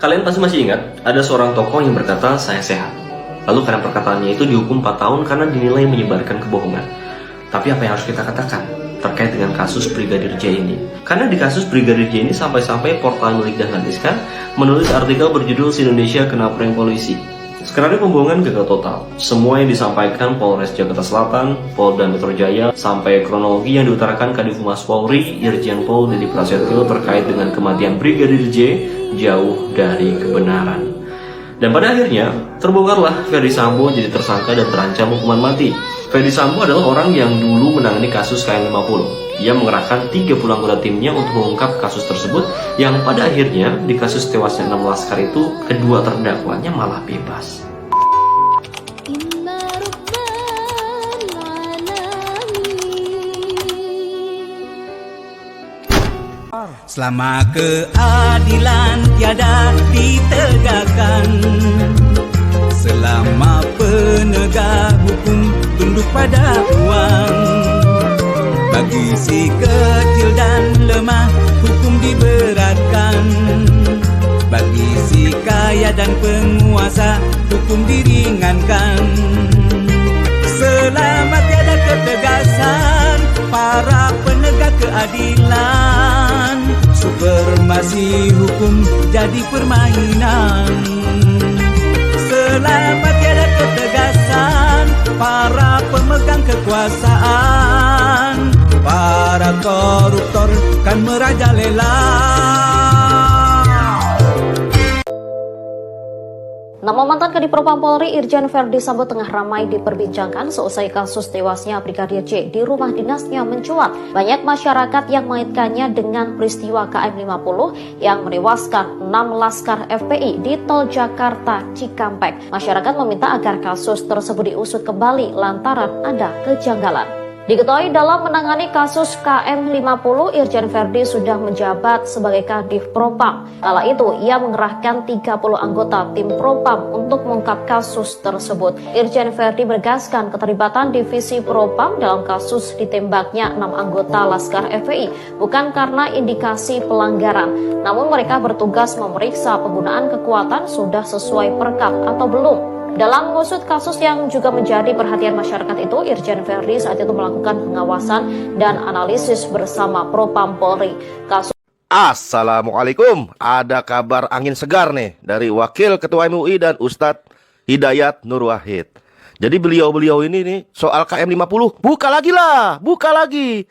Kalian pasti masih ingat, ada seorang tokoh yang berkata, saya sehat. Lalu karena perkataannya itu dihukum 4 tahun karena dinilai menyebarkan kebohongan. Tapi apa yang harus kita katakan terkait dengan kasus Brigadir J ini? Karena di kasus Brigadir J ini sampai-sampai portal milik Dahlan Iskan menulis artikel berjudul Indonesia Kena Prank Polisi. Skenario pembohongan gagal total. Semua yang disampaikan Polres Jakarta Selatan, Polda Metro Jaya, sampai kronologi yang diutarakan Kadif Humas Polri, Irjen Pol Dedy Prasetyo terkait dengan kematian Brigadir J jauh dari kebenaran. Dan pada akhirnya, terbongkarlah Ferdy Sambo jadi tersangka dan terancam hukuman mati. Ferdy Sambo adalah orang yang dulu menangani kasus KM50. Ia mengerahkan 30 anggota timnya untuk mengungkap kasus tersebut, yang pada akhirnya di kasus tewasnya 6 laskar itu, kedua terdakwanya malah bebas. Selama keadilan tiada ditegakkan, selama penegak hukum tunduk pada uang, bagi si kecil dan lemah hukum diberatkan, bagi si kaya dan penguasa hukum diringankan. Selama tiada ketegasan para penegak keadilan, supremasi hukum jadi permainan. Selama tiada ketegasan para pemegang kekuasaan, para koruptor kan merajalela. Nama mantan Kadif Propam Polri Irjen Ferdy Sambo tengah ramai diperbincangkan seusai kasus tewasnya Brigadir J di rumah dinasnya mencuat. Banyak masyarakat yang mengaitkannya dengan peristiwa KM50 yang menewaskan 6 laskar FPI di Tol Jakarta Cikampek. Masyarakat meminta agar kasus tersebut diusut kembali lantaran ada kejanggalan. Diketahui dalam menangani kasus KM50, Irjen Ferdy sudah menjabat sebagai Kadif Propam. Kala itu, ia mengerahkan 30 anggota tim Propam untuk mengungkap kasus tersebut. Irjen Ferdy menegaskan keterlibatan divisi Propam dalam kasus ditembaknya 6 anggota Laskar FPI bukan karena indikasi pelanggaran, namun mereka bertugas memeriksa penggunaan kekuatan sudah sesuai perkap atau belum. Dalam mengusut kasus yang juga menjadi perhatian masyarakat itu, Irjen Ferdy saat itu melakukan pengawasan dan analisis bersama Propam Polri. Assalamualaikum, ada kabar angin segar nih dari Wakil Ketua MUI dan Ustadz Hidayat Nur Wahid. Jadi beliau-beliau ini nih soal KM50, buka lagi.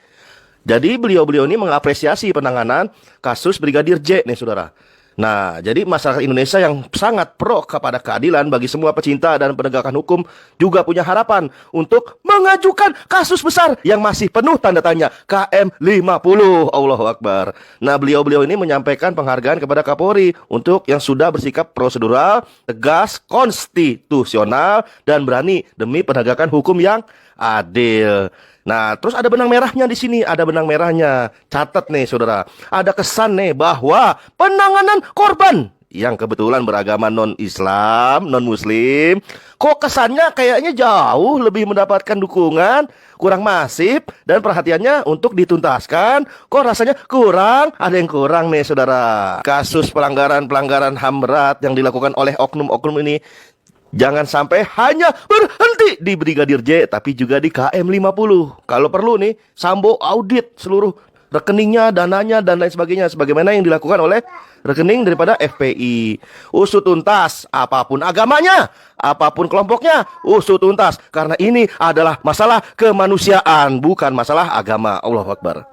Jadi beliau-beliau ini mengapresiasi penanganan kasus Brigadir J nih saudara. Nah, jadi masyarakat Indonesia yang sangat pro kepada keadilan bagi semua pecinta dan penegakan hukum juga punya harapan untuk mengajukan kasus besar yang masih penuh tanda tanya KM50. Allahu Akbar. Nah, beliau-beliau ini menyampaikan penghargaan kepada Kapolri untuk yang sudah bersikap prosedural, tegas, konstitusional, dan berani demi penegakan hukum yang adil. Nah, terus ada benang merahnya di sini, ada benang merahnya. Catat nih, saudara. Ada kesan nih bahwa penanganan korban yang kebetulan beragama non-Islam, non-Muslim, kok kesannya kayaknya jauh lebih mendapatkan dukungan, kurang masif, dan perhatiannya untuk dituntaskan. Kok rasanya kurang, ada yang kurang nih, saudara. Kasus pelanggaran HAM berat yang dilakukan oleh oknum-oknum ini jangan sampai hanya berhenti di Brigadir J, tapi juga di KM50. Kalau perlu nih, Sambo audit seluruh rekeningnya, dananya, dan lain sebagainya, sebagaimana yang dilakukan oleh rekening daripada FPI. Usut tuntas, apapun agamanya, apapun kelompoknya, usut tuntas. Karena ini adalah masalah kemanusiaan, bukan masalah agama. Allahu Akbar.